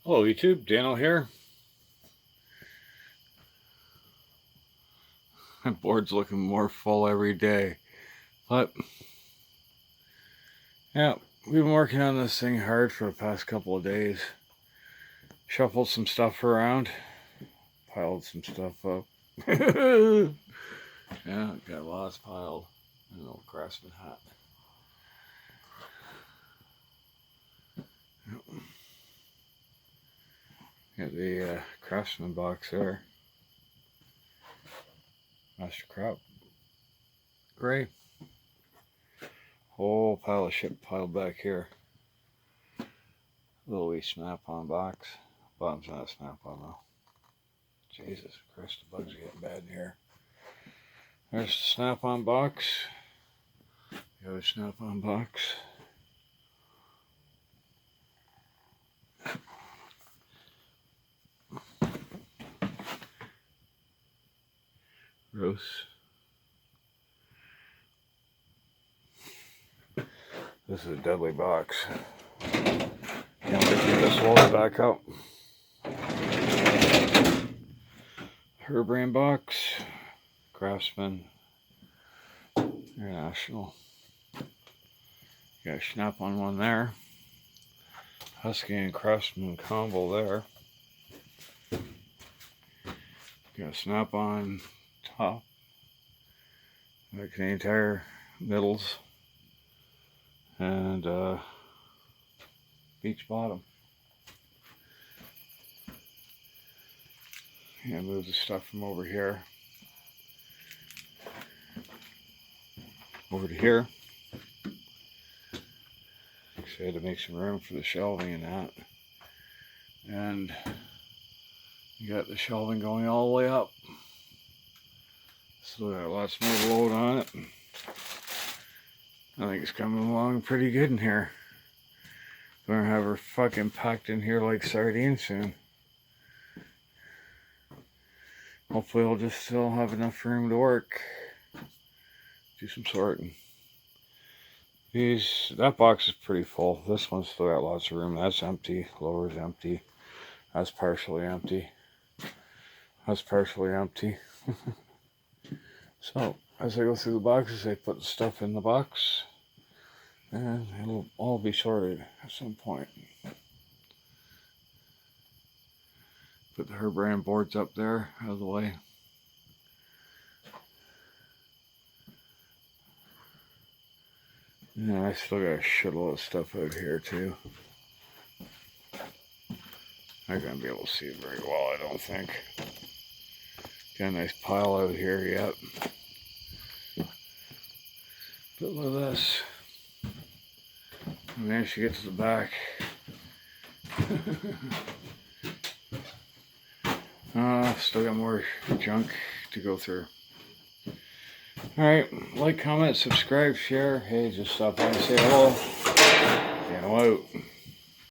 Hello YouTube, Danoh here. My board's looking more full every day. But, yeah, we've been working on this thing hard for the past couple of days. Shuffled some stuff around. Piled some stuff up. Yeah, got lots piled. An old Craftsman hat. Got the Craftsman box there. Master Crop. Gray. Whole pile of shit piled back here. Little wee snap-on box. Bottom's not a snap-on though. Jesus Christ, the bugs are getting bad in here. There's the snap-on box. The other snap-on box. Gross. This is a deadly box. Can't wait to get this loaded back up. Her brand box. Craftsman. International. Got a snap-on one there. Husky and Craftsman combo there. Got a snap-on top. Like the entire middles. And beach bottom. Yeah, move the stuff from over here over to here. So I had to make some room for the shelving and that. And you got the shelving going all the way up. Still got lots more load on it. I think it's coming along pretty good in here. Gonna have her fucking packed in here like sardines soon. Hopefully I'll just still have enough room to work. Do some sorting. That box is pretty full. This one's still got lots of room. That's empty. Lower's empty. That's partially empty. That's partially empty. So, as I go through the boxes, I put the stuff in the box. And it'll all be sorted at some point. Put the her brand boards up there out of the way. Yeah, I still got a shitload of stuff out here too. I'm not gonna be able to see it very well, I don't think. Got a nice pile out here yet. But look at this. I managed to get to the back. Still got more junk to go through. Alright, like, comment, subscribe, share. Hey, just stop by and say hello. Danoh out.